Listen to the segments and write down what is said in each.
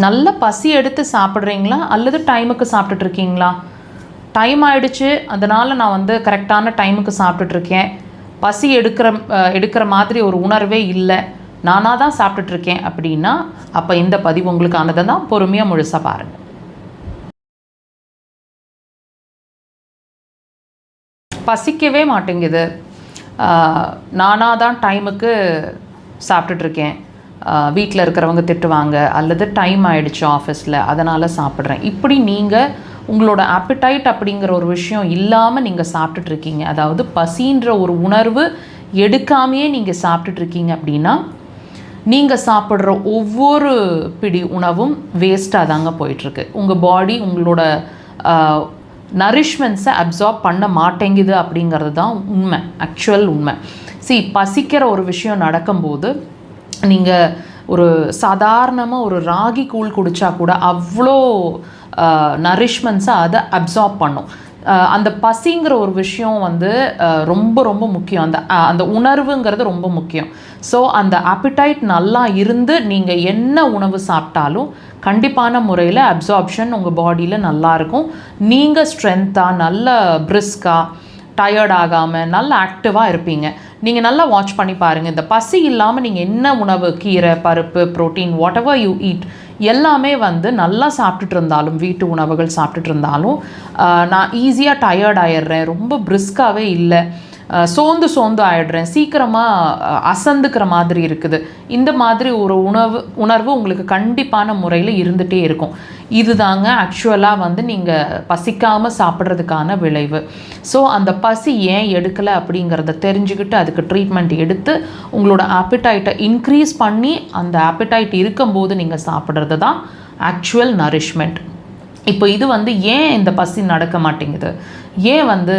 நல்ல பசி எடுத்து சாப்பிட்றீங்களா அல்லது டைமுக்கு சாப்பிட்டுட்ருக்கீங்களா? டைம் ஆகிடுச்சு, அதனால் நான் வந்து கரெக்டான டைமுக்கு சாப்பிட்டுட்ருக்கேன், பசி எடுக்கிற மாதிரி ஒரு உணர்வே இல்லை, நானாக தான் சாப்பிட்டுட்ருக்கேன் அப்படின்னா அப்போ இந்த பதிவு உங்களுக்கானதை தான். பொறுமையாக முழுசாக பாருங்கள். பசிக்கவே மாட்டேங்குது, நானாக தான் டைமுக்கு சாப்பிட்டுட்ருக்கேன், வீட்டில் இருக்கிறவங்க திட்டுவாங்க, அல்லது டைம் ஆகிடுச்சு ஆஃபீஸில் அதனால் சாப்பிட்றேன், இப்படி நீங்கள் உங்களோட ஆப்பிடைட் அப்படிங்கிற ஒரு விஷயம் இல்லாமல் நீங்கள் சாப்பிட்டுட்ருக்கீங்க, அதாவது பசின்ற ஒரு உணர்வு எடுக்காமையே நீங்கள் சாப்பிட்டுட்ருக்கீங்க அப்படின்னா நீங்கள் சாப்பிட்ற ஒவ்வொரு பிடி உணவும் வேஸ்ட்டாக தாங்க போயிட்டுருக்கு. உங்கள் பாடி உங்களோட நரிஷ்மெண்ட்ஸை அப்சார்ப் பண்ண மாட்டேங்குது அப்படிங்கிறது தான் உண்மை, ஆக்சுவல் உண்மை. பசிக்கிற ஒரு விஷயம் நடக்கும்போது நீங்கள் ஒரு சாதாரணமாக ஒரு ராகி கூழ் குடித்தா கூட அவ்வளோ நரிஷ்மெண்ட்ஸை அதை அப்சார்ப் பண்ணும். அந்த பசிங்கிற ஒரு விஷயம் வந்து ரொம்ப ரொம்ப முக்கியம், அந்த உணர்வுங்கிறது ரொம்ப முக்கியம். ஸோ அந்த ஆப்பிடைட் நல்லா இருந்து நீங்கள் என்ன உணவு சாப்பிட்டாலும் கண்டிப்பான முறையில் அப்சார்ப்ஷன் உங்கள் பாடியில் நல்லாயிருக்கும். நீங்கள் ஸ்ட்ரென்த்தாக, நல்ல பிரிஸ்காக, டயர்ட் ஆகாமல் நல்ல ஆக்டிவாக இருப்பீங்க. நீங்கள் நல்லா வாட்ச் பண்ணி பாருங்கள், இந்த பசி இல்லாமல் நீங்கள் என்ன உணவு, கீரை, பருப்பு, protein, what ever you eat எல்லாமே வந்து நல்லா சாப்பிட்டுட்டு இருந்தாலும், வீட்டு உணவுகள் சாப்பிட்டுட்டு இருந்தாலும் நான் ஈஸியாக டயர்ட் ஆகிடுறேன், ரொம்ப பிரிஸ்காகவே இல்லை, சோர்ந்து ஆகிடுறேன், சீக்கிரமாக அசந்துக்கிற மாதிரி இருக்குது, இந்த மாதிரி ஒரு உணர்வு உங்களுக்கு கண்டிப்பான முறையில் இருந்துகிட்டே இருக்கும். இதுதாங்க ஆக்சுவலாக வந்து நீங்கள் பசிக்காமல் சாப்பிட்றதுக்கான விளைவு. ஸோ அந்த பசி ஏன் எடுக்கலை அப்படிங்கிறத தெரிஞ்சுக்கிட்டு அதுக்கு ட்ரீட்மெண்ட் எடுத்து உங்களோட ஆப்பிடைட்டை இன்க்ரீஸ் பண்ணி அந்த ஆப்பிடைட் இருக்கும்போது நீங்கள் சாப்பிட்றது தான் ஆக்சுவல் நரிஷ்மெண்ட். இப்போ இது வந்து ஏன் இந்த பசி நடக்க மாட்டேங்குது, ஏன் வந்து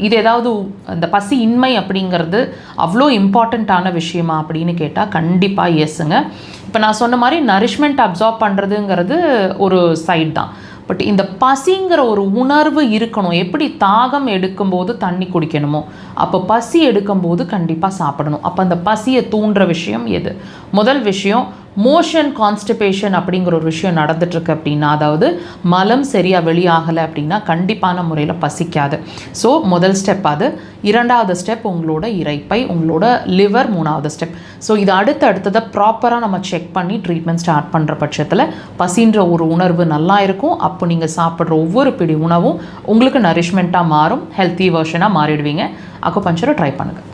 இது ஏதாவது இந்த பசி இன்மை அப்படிங்கிறது அவ்வளோ இம்பார்ட்டண்ட்டான விஷயமா அப்படின்னு கேட்டால் கண்டிப்பாக எஸ்ஸுங்க. இப்போ நான் சொன்ன மாதிரி நரிஷ்மெண்ட் அப்சார்ப் பண்ணுறதுங்கிறது ஒரு சைடு தான், பட் இந்த பசிங்கிற ஒரு உணர்வு இருக்கணும். எப்படி தாகம் எடுக்கும்போது தண்ணி குடிக்கணுமோ அப்போ பசி எடுக்கும்போது கண்டிப்பாக சாப்பிடணும். அப்போ அந்த பசியை தூண்டுற விஷயம் எது? முதல் விஷயம் மோஷன் கான்ஸ்டிபேஷன் அப்படிங்கிற ஒரு விஷயம் நடந்துட்டுருக்கு அப்படின்னா, அதாவது மலம் சரியாக வெளியாகலை அப்படின்னா கண்டிப்பான முறையில் பசிக்காது. ஸோ முதல் ஸ்டெப் அது. இரண்டாவது ஸ்டெப் உங்களோட இரைப்பை, உங்களோட லிவர் மூணாவது ஸ்டெப். ஸோ இது அடுத்ததை ப்ராப்பராக நம்ம செக் பண்ணி ட்ரீட்மெண்ட் ஸ்டார்ட் பண்ணுற பட்சத்தில் பசின்ற ஒரு உணர்வு நல்லா இருக்கும். அப்போ நீங்கள் சாப்பிட்ற ஒவ்வொரு பிடி உணவும் உங்களுக்கு நரிஷ்மெண்ட்டாக மாறும், ஹெல்த்தி வெர்ஷனாக மாறிடுவீங்க. அக்குபஞ்சரை ட்ரை பண்ணுங்கள்.